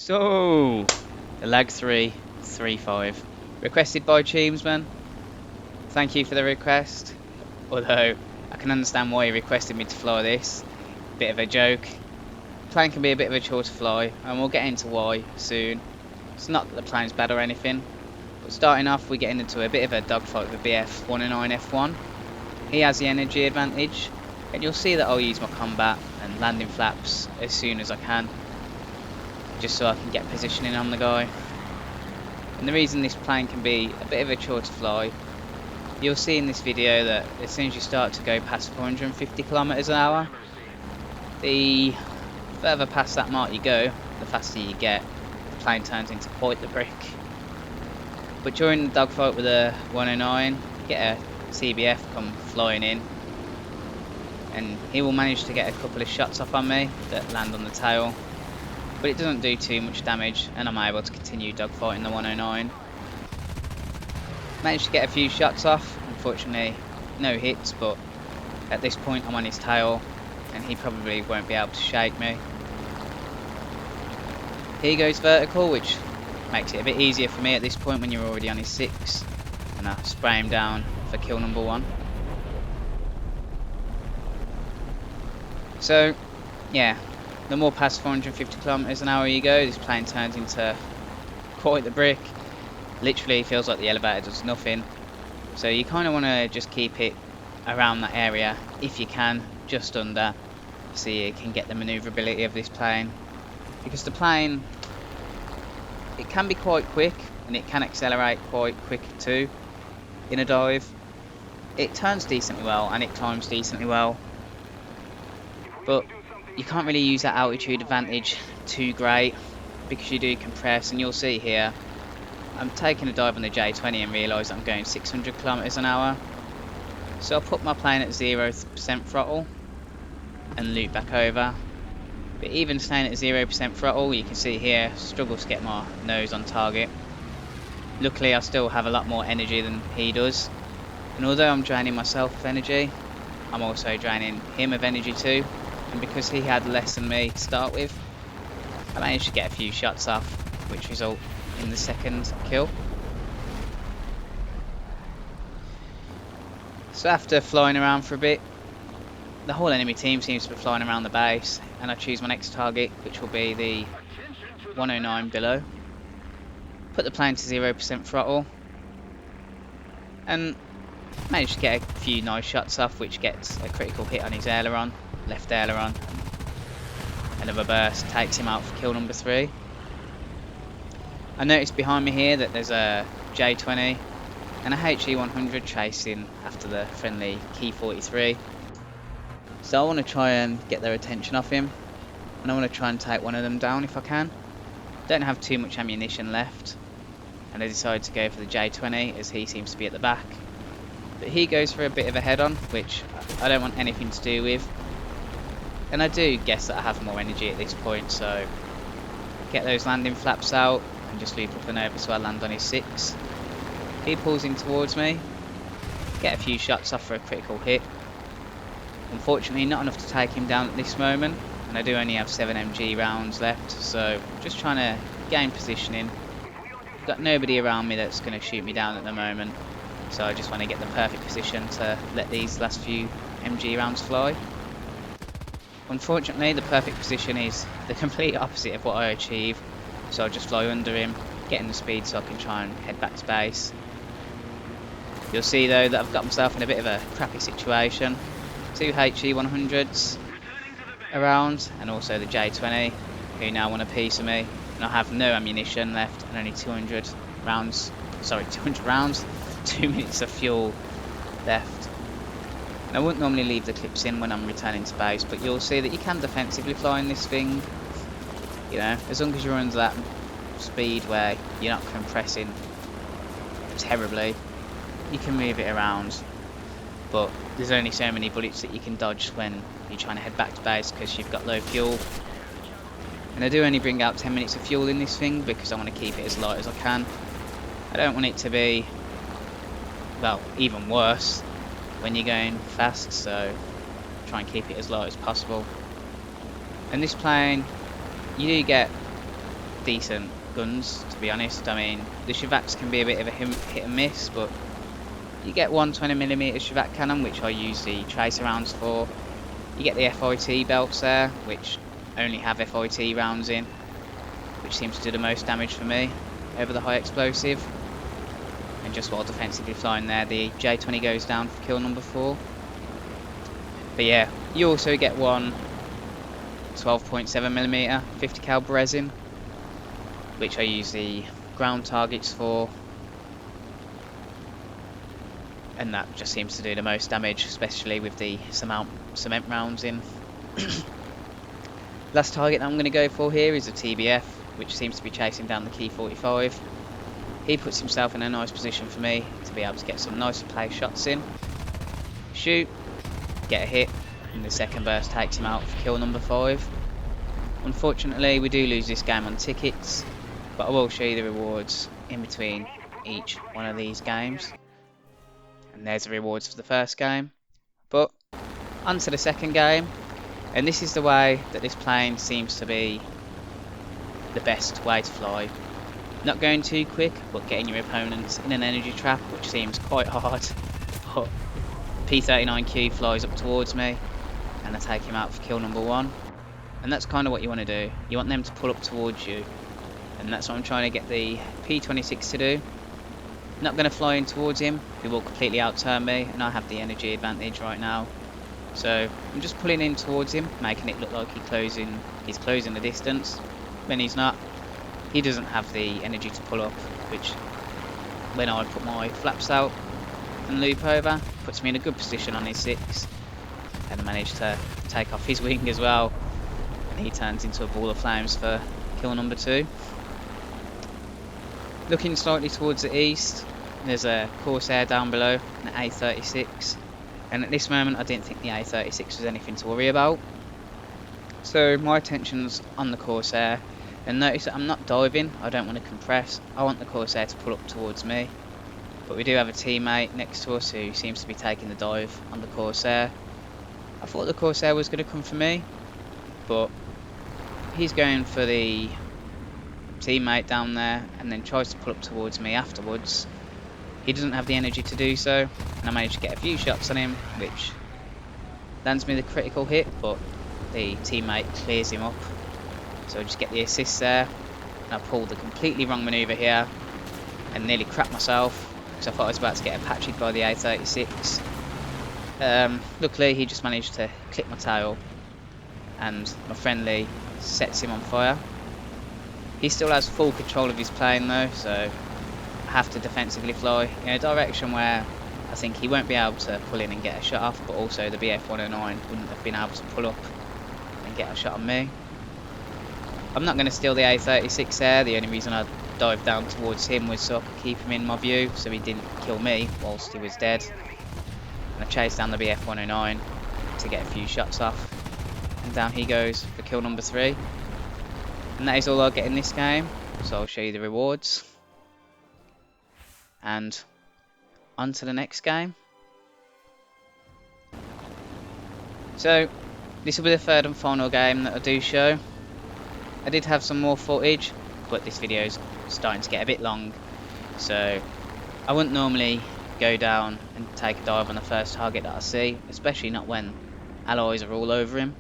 So, the LaGG-3-35, requested by Teamsman. Thank you for the request. Although, I can understand why you requested me to fly this. Bit of a joke. Plane can be a bit of a chore to fly, and we'll get into why soon. It's not that the plane's bad or anything, but starting off, we're getting into a bit of a dogfight with the BF 109 F1. He has the energy advantage, and you'll see that I'll use my combat and landing flaps as soon as I can, just so I can get positioning on the guy. And the reason this plane can be a bit of a chore to fly, you'll see in this video that as soon as you start to go past 450 kilometers an hour, the further past that mark you go, the faster you get. The plane turns into quite the brick. But during the dogfight with a 109, you get a CBF come flying in, and he will manage to get a couple of shots off on me that land on the tail, but it doesn't do too much damage, and I'm able to continue dogfighting the 109. Managed to get a few shots off, unfortunately no hits, but at this point I'm on his tail and he probably won't be able to shake me. He goes vertical, which makes it a bit easier for me at this point when you're already on his 6, and I spray him down for kill number 1. So yeah, the more past 450 kilometers an hour you go, this plane turns into quite the brick. Literally feels like the elevator does nothing, so you kind of want to just keep it around that area if you can, just under, so you can get the maneuverability of this plane, because the plane, it can be quite quick and it can accelerate quite quick too in a dive. It turns decently well and it climbs decently well, but you can't really use that altitude advantage too great because you do compress. And you'll see here I'm taking a dive on the J20 and realise I'm going 600 kilometers an hour, so I'll put my plane at 0% throttle and loop back over. But even staying at 0% throttle, you can see here, struggle to get my nose on target. Luckily I still have a lot more energy than he does, and although I'm draining myself of energy, I'm also draining him of energy too, and because he had less than me to start with, I managed to get a few shots off, which result in the second kill. So after flying around for a bit, the whole enemy team seems to be flying around the base, and I choose my next target, which will be the 109 below. Put the plane to 0% throttle and managed to get a few nice shots off, which gets a critical hit on his aileron, left aileron. Another burst takes him out for kill number 3. I noticed behind me here that there's a J20 and a HE100 chasing after the friendly Key 43. So I want to try and get their attention off him, and I want to try and take one of them down if I can. Don't have too much ammunition left, and I decide to go for the J20 as he seems to be at the back. But he goes for a bit of a head-on, which I don't want anything to do with. And I do guess that I have more energy at this point, so get those landing flaps out and just loop up and over so I land on his 6. He pulls in towards me, get a few shots off for a critical hit. Unfortunately not enough to take him down at this moment, and I do only have 7 MG rounds left, so just trying to gain positioning. Got nobody around me that's going to shoot me down at the moment, so I just want to get the perfect position to let these last few MG rounds fly. Unfortunately the perfect position is the complete opposite of what I achieve, so I'll just fly under him, getting the speed so I can try and head back to base. You'll see though that I've got myself in a bit of a crappy situation. 2 HE100s around, and also the J20, who now want a piece of me, and I have no ammunition left and only 200 rounds, 2 minutes of fuel left. And I wouldn't normally leave the clips in when I'm returning to base, but you'll see that you can defensively fly in this thing, you know, as long as you're under that speed where you're not compressing terribly, you can move it around. But there's only so many bullets that you can dodge when you're trying to head back to base because you've got low fuel. And I do only bring out 10 minutes of fuel in this thing because I want to keep it as light as I can. I don't want it to be, well, even worse when you're going fast, so try and keep it as light as possible. And this plane, you do get decent guns, to be honest. I mean, the Shivaks can be a bit of a hit and miss, but you get one 20mm Shivak cannon, which I use the tracer rounds for. You get the FIT belts there, which only have FIT rounds in, which seems to do the most damage for me over the high explosive. And just while defensively flying there, the J20 goes down for kill number 4. But yeah, you also get one 12.7mm 50 caliber resin, which I use the ground targets for, and that just seems to do the most damage, especially with the cement rounds in. Last target that I'm going to go for here is a TBF, which seems to be chasing down the Key 45. He puts himself in a nice position for me to be able to get some nice play shots in. Shoot, get a hit, and the second burst takes him out for kill number 5. Unfortunately, we do lose this game on tickets, but I will show you the rewards in between each one of these games. And there's the rewards for the first game. But on to the second game, and this is the way that this plane seems to be the best way to fly. Not going too quick, but getting your opponents in an energy trap, which seems quite hard. But P-39Q flies up towards me, and I take him out for kill number 1. And that's kind of what you want to do. You want them to pull up towards you, and that's what I'm trying to get the P-26 to do. Not going to fly in towards him, he will completely outturn me, and I have the energy advantage right now. So I'm just pulling in towards him, making it look like he's closing the distance, when he's not. He doesn't have the energy to pull up, which when I put my flaps out and loop over, puts me in a good position on his 6, and I managed to take off his wing as well, and he turns into a ball of flames for kill number 2. Looking slightly towards the east, there's a Corsair down below, an A36, and at this moment I didn't think the A36 was anything to worry about. So my attention's on the Corsair, and notice that I'm not diving, I don't want to compress, I want the Corsair to pull up towards me. But we do have a teammate next to us who seems to be taking the dive on the Corsair. I thought the Corsair was going to come for me, but he's going for the teammate down there and then tries to pull up towards me afterwards. He doesn't have the energy to do so, and I managed to get a few shots on him, which lands me the critical hit, but the teammate clears him up. So I just get the assist there, and I pulled the completely wrong manoeuvre here and nearly crapped myself because I thought I was about to get apachied by the A36. Luckily he just managed to clip my tail, and my friendly sets him on fire. He still has full control of his plane though, so I have to defensively fly in a direction where I think he won't be able to pull in and get a shot off, but also the BF-109 wouldn't have been able to pull up and get a shot on me. I'm not going to steal the A36 there, the only reason I dived down towards him was so I could keep him in my view so he didn't kill me whilst he was dead. And I chased down the BF-109 to get a few shots off, and down he goes for kill number 3. And that is all I'll get in this game, so I'll show you the rewards. And on to the next game. So this will be the third and final game that I do show. I did have some more footage, but this video is starting to get a bit long, so I wouldn't normally go down and take a dive on the first target that I see, especially not when allies are all over him.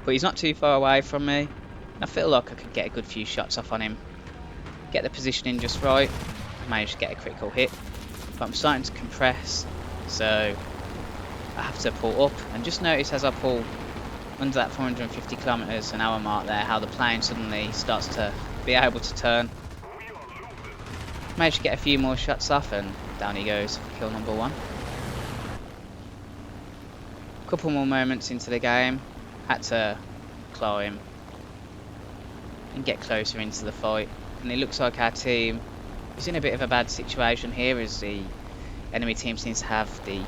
But he's not too far away from me, and I feel like I could get a good few shots off on him. Get the positioning just right, manage to get a critical hit, but I'm starting to compress, so I have to pull up, and just notice as I pull under that 450 kilometers an hour mark there, how the plane suddenly starts to be able to turn. Managed to get a few more shots off, and down he goes for kill number 1. Couple more moments into the game, had to climb and get closer into the fight, and it looks like our team is in a bit of a bad situation here, as the enemy team seems to have the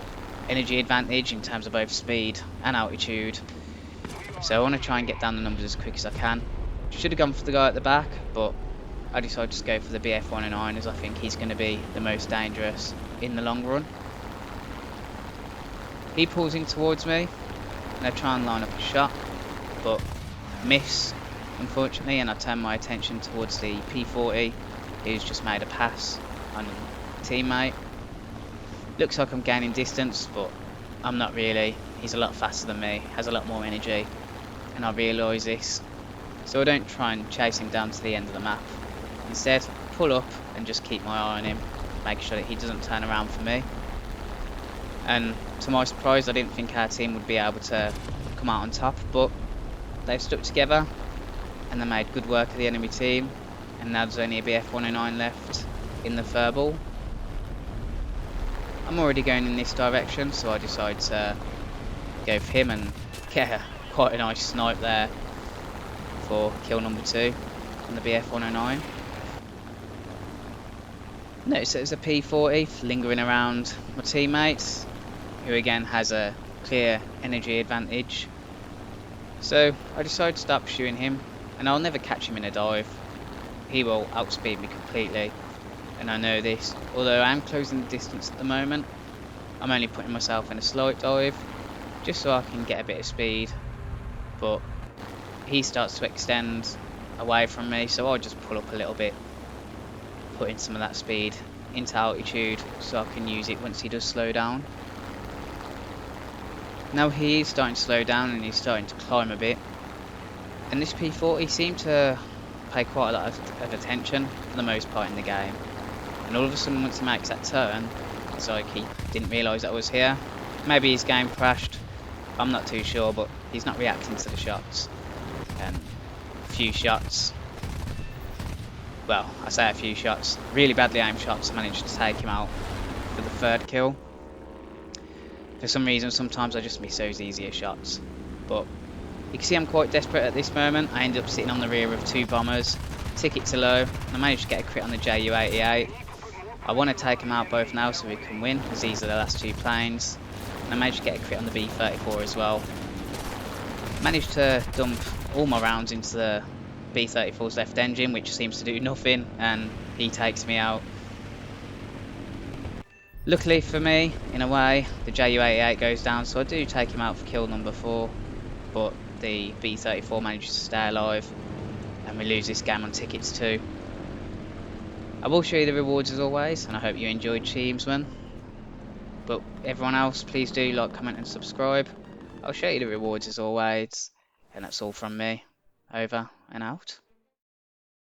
energy advantage in terms of both speed and altitude. So I want to try and get down the numbers as quick as I can. Should have gone for the guy at the back, but I decided to go for the BF-109 as I think he's going to be the most dangerous in the long run. He pulls in towards me, and I try and line up a shot, but miss, unfortunately, and I turned my attention towards the P40, who's just made a pass on a teammate. Looks like I'm gaining distance, but I'm not really. He's a lot faster than me, has a lot more energy, and I realise this. So I don't try and chase him down to the end of the map. Instead, pull up and just keep my eye on him, make sure that he doesn't turn around for me. And to my surprise, I didn't think our team would be able to come out on top, but they've stuck together and they made good work of the enemy team. And now there's only a BF-109 left in the furball. I'm already going in this direction, so I decide to go for him and get quite a nice snipe there for kill number 2 on the BF-109. Notice there's a P40 lingering around my teammates, who again has a clear energy advantage. So I decide to start pursuing him, and I'll never catch him in a dive. He will outspeed me completely, and I know this. Although I am closing the distance at the moment, I'm only putting myself in a slight dive, just so I can get a bit of speed. But he starts to extend away from me, so I'll just pull up a little bit, putting some of that speed into altitude so I can use it once he does slow down. Now he is starting to slow down and he's starting to climb a bit, and this P40 seemed to pay quite a lot of attention for the most part in the game, and all of a sudden once he makes that turn, it's like he didn't realise I was here. Maybe his game crashed, I'm not too sure, but he's not reacting to the shots. And a few shots, well, I say a few shots, really badly aimed shots, managed to take him out for the 3rd kill. For some reason, sometimes I just miss those easier shots. But you can see I'm quite desperate at this moment. I end up sitting on the rear of 2 bombers, tickets are low, and I managed to get a crit on the Ju-88. I want to take them out both now so we can win, as these are the last 2 planes. And I managed to get a crit on the B-34 as well. Managed to dump all my rounds into the B-34's left engine, which seems to do nothing, and he takes me out. Luckily for me, in a way, the Ju-88 goes down, so I do take him out for kill number 4, but the B-34 manages to stay alive, and we lose this game on tickets too. I will show you the rewards as always, and I hope you enjoyed Teamsman. But everyone else, please do like, comment and subscribe. I'll show you the rewards as always, and that's all from me. Over and out.